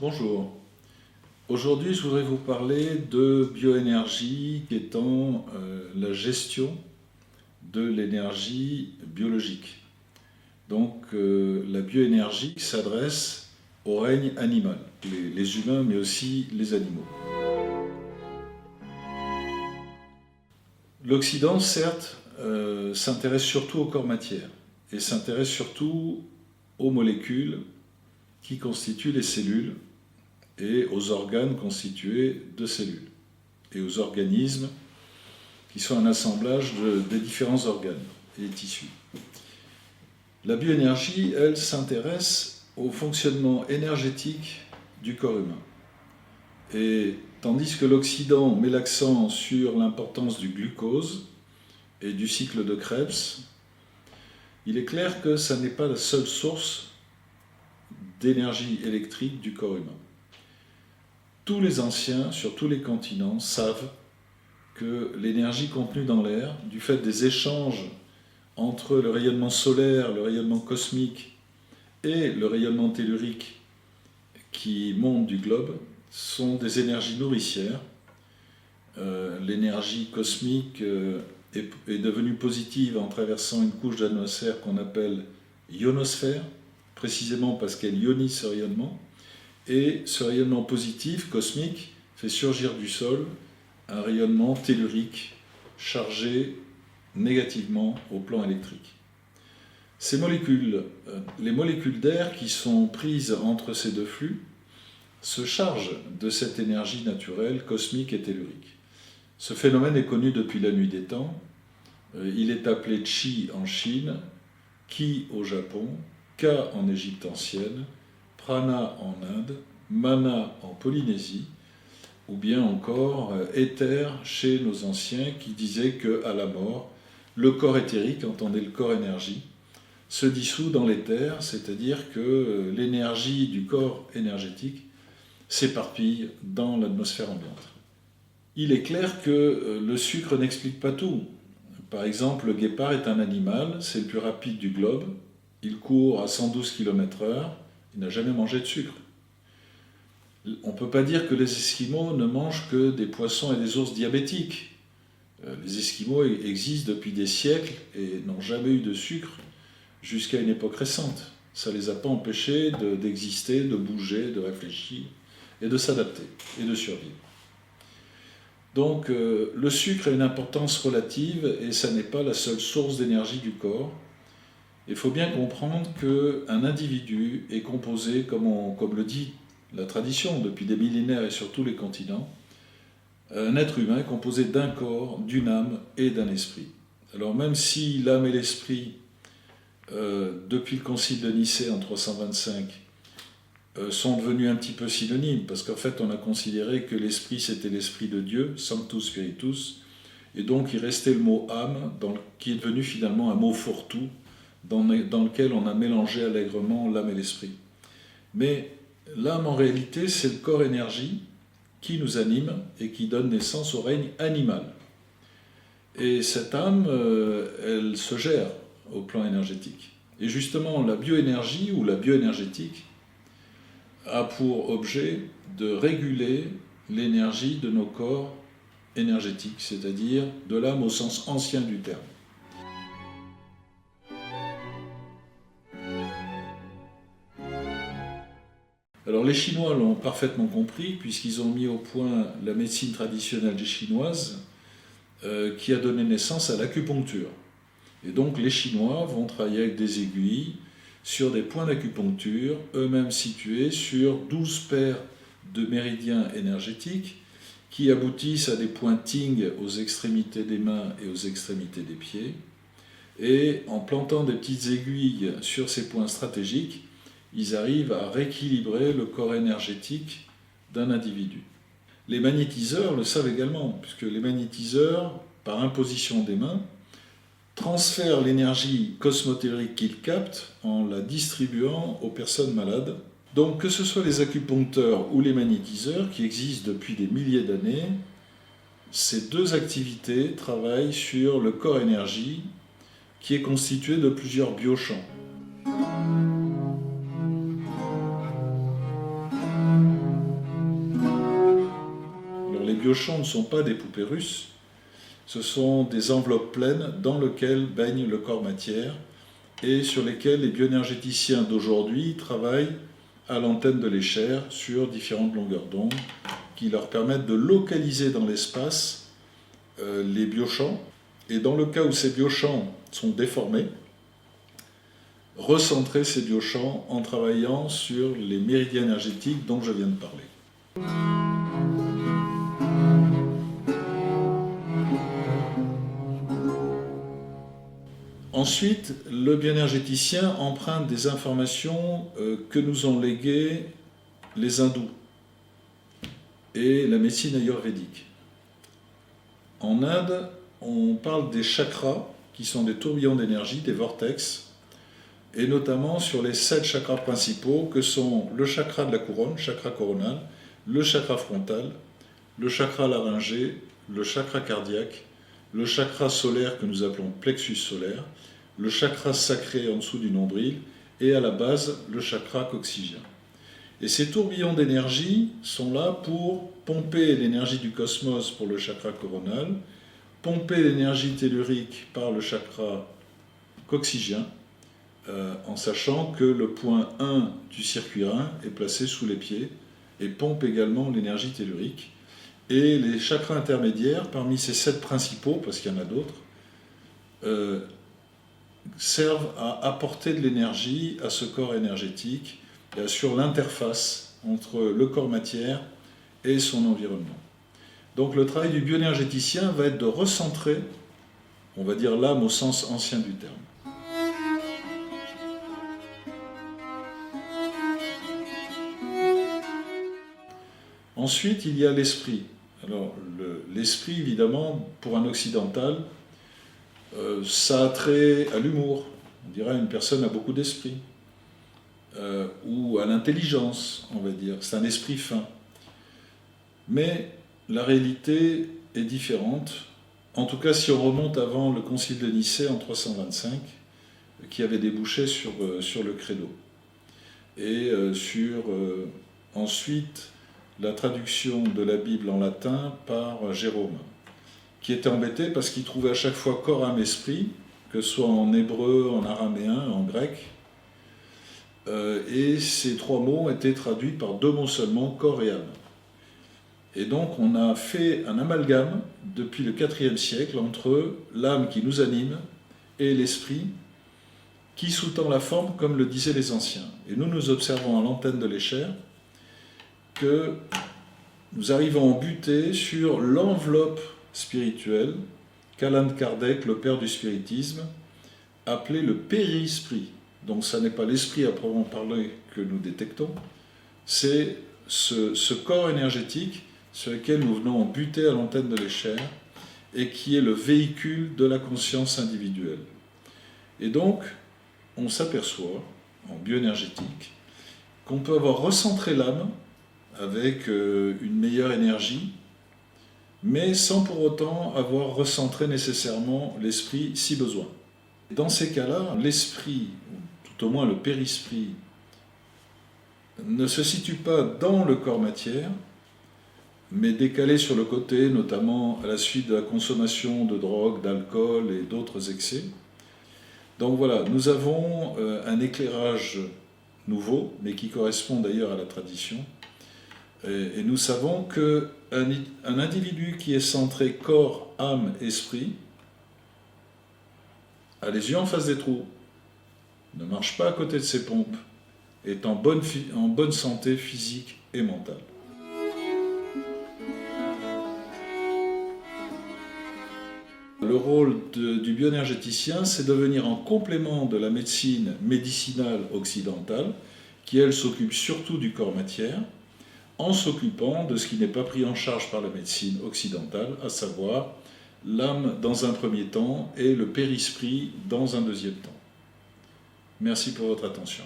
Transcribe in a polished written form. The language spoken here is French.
Bonjour. Aujourd'hui, je voudrais vous parler de bioénergie qui étant la gestion de l'énergie biologique. Donc la bioénergie s'adresse au règne animal, les humains mais aussi les animaux. L'Occident, certes, s'intéresse surtout au corps matière et s'intéresse surtout aux molécules qui constituent les cellules et aux organes constitués de cellules, et aux organismes qui sont un assemblage des différents organes et tissus. La bioénergie, elle, s'intéresse au fonctionnement énergétique du corps humain. Et tandis que l'Occident met l'accent sur l'importance du glucose et du cycle de Krebs, il est clair que ça n'est pas la seule source d'énergie électrique du corps humain. Tous les anciens, sur tous les continents, savent que l'énergie contenue dans l'air, du fait des échanges entre le rayonnement solaire, le rayonnement cosmique et le rayonnement tellurique qui monte du globe, sont des énergies nourricières. L'énergie cosmique est devenue positive en traversant une couche d'atmosphère qu'on appelle ionosphère, précisément parce qu'elle ionise ce rayonnement. Et ce rayonnement positif, cosmique, fait surgir du sol un rayonnement tellurique chargé négativement au plan électrique. Ces molécules, les molécules d'air qui sont prises entre ces deux flux, se chargent de cette énergie naturelle, cosmique et tellurique. Ce phénomène est connu depuis la nuit des temps. Il est appelé Chi en Chine, Ki au Japon, Ka en Égypte ancienne, Prana en Inde, Mana en Polynésie, ou bien encore éther chez nos anciens qui disaient qu'à la mort, le corps éthérique, entendez le corps énergie, se dissout dans l'éther, c'est-à-dire que l'énergie du corps énergétique s'éparpille dans l'atmosphère ambiante. Il est clair que le sucre n'explique pas tout. Par exemple, le guépard est un animal, c'est le plus rapide du globe, il court à 112 km/h, il n'a jamais mangé de sucre. On ne peut pas dire que les Esquimaux ne mangent que des poissons et des ours diabétiques. Les Esquimaux existent depuis des siècles et n'ont jamais eu de sucre jusqu'à une époque récente. Ça ne les a pas empêchés d'exister, de bouger, de réfléchir et de s'adapter et de survivre. Donc le sucre a une importance relative et ça n'est pas la seule source d'énergie du corps. Il faut bien comprendre qu'un individu est composé, comme le dit la tradition depuis des millénaires et sur tous les continents, un être humain est composé d'un corps, d'une âme et d'un esprit. Alors même si l'âme et l'esprit, depuis le concile de Nicée en 325, sont devenus un petit peu synonymes, parce qu'en fait on a considéré que l'esprit c'était l'esprit de Dieu, Sanctus Spiritus, et donc il restait le mot âme, qui est devenu finalement un mot fourre-tout, dans lequel on a mélangé allègrement l'âme et l'esprit. Mais l'âme en réalité c'est le corps énergie qui nous anime et qui donne naissance au règne animal. Et cette âme, elle se gère au plan énergétique. Et justement la bioénergie ou la bioénergétique a pour objet de réguler l'énergie de nos corps énergétiques, c'est-à-dire de l'âme au sens ancien du terme. Alors les Chinois l'ont parfaitement compris puisqu'ils ont mis au point la médecine traditionnelle chinoise qui a donné naissance à l'acupuncture. Et donc les Chinois vont travailler avec des aiguilles sur des points d'acupuncture, eux-mêmes situés sur 12 paires de méridiens énergétiques qui aboutissent à des points Ting aux extrémités des mains et aux extrémités des pieds. Et en plantant des petites aiguilles sur ces points stratégiques, ils arrivent à rééquilibrer le corps énergétique d'un individu. Les magnétiseurs le savent également, puisque les magnétiseurs, par imposition des mains, transfèrent l'énergie cosmotellurique qu'ils captent en la distribuant aux personnes malades. Donc que ce soit les acupuncteurs ou les magnétiseurs, qui existent depuis des milliers d'années, ces deux activités travaillent sur le corps énergie qui est constitué de plusieurs biochamps. biochants ne sont pas des poupées russes, ce sont des enveloppes pleines dans lesquelles baigne le corps matière et sur lesquelles les bioénergéticiens d'aujourd'hui travaillent à l'antenne de l'échelle sur différentes longueurs d'onde qui leur permettent de localiser dans l'espace les biochamps, et dans le cas où ces biochamps sont déformés, recentrer ces biochamps en travaillant sur les méridiens énergétiques dont je viens de parler. Ensuite, le bioénergéticien emprunte des informations que nous ont léguées les hindous et la médecine ayurvédique. En Inde, on parle des chakras, qui sont des tourbillons d'énergie, des vortex, et notamment sur les 7 chakras principaux que sont le chakra de la couronne, chakra coronal, le chakra frontal, le chakra laryngé, le chakra cardiaque, le chakra solaire que nous appelons plexus solaire, le chakra sacré en dessous du nombril, et à la base, le chakra coccygien. Et ces tourbillons d'énergie sont là pour pomper l'énergie du cosmos pour le chakra coronal, pomper l'énergie tellurique par le chakra coccygien, en sachant que le point 1 du circuit rein est placé sous les pieds et pompe également l'énergie tellurique. Et les chakras intermédiaires, parmi ces 7 principaux, parce qu'il y en a d'autres, servent à apporter de l'énergie à ce corps énergétique et assurent l'interface entre le corps matière et son environnement. Donc le travail du bioénergéticien va être de recentrer, on va dire l'âme au sens ancien du terme. Ensuite, il y a l'esprit. Alors, l'esprit, évidemment, pour un occidental, ça a trait à l'humour. On dirait une personne a beaucoup d'esprit. Ou à l'intelligence, on va dire. C'est un esprit fin. Mais la réalité est différente. En tout cas, si on remonte avant le concile de Nicée en 325, qui avait débouché sur le credo. Et ensuite la traduction de la Bible en latin par Jérôme, qui était embêté parce qu'il trouvait à chaque fois corps, âme, esprit, que ce soit en hébreu, en araméen, en grec, et ces 3 mots étaient traduits par 2 mots seulement, corps et âme. Et donc on a fait un amalgame depuis le IVe siècle entre l'âme qui nous anime et l'esprit qui sous-tend la forme, comme le disaient les anciens. Et nous observons à l'antenne de l'échelle que nous arrivons à buter sur l'enveloppe spirituelle qu'Alan Kardec, le père du spiritisme, appelait le périsprit. Donc ça n'est pas l'esprit à proprement parler que nous détectons, c'est ce corps énergétique sur lequel nous venons buter à l'antenne de l'échelle et qui est le véhicule de la conscience individuelle. Et donc, on s'aperçoit, en bioénergétique, qu'on peut avoir recentré l'âme avec une meilleure énergie, mais sans pour autant avoir recentré nécessairement l'esprit si besoin. Dans ces cas-là, l'esprit, ou tout au moins le périsprit, ne se situe pas dans le corps matière, mais décalé sur le côté, notamment à la suite de la consommation de drogue, d'alcool et d'autres excès. Donc voilà, nous avons un éclairage nouveau, mais qui correspond d'ailleurs à la tradition. Et nous savons qu'un individu qui est centré corps, âme, esprit, a les yeux en face des trous, ne marche pas à côté de ses pompes, est en bonne santé physique et mentale. Le rôle du bioénergéticien, c'est de venir en complément de la médecine médicinale occidentale, qui elle s'occupe surtout du corps matière, en s'occupant de ce qui n'est pas pris en charge par la médecine occidentale, à savoir l'âme dans un premier temps et le périsprit dans un deuxième temps. Merci pour votre attention.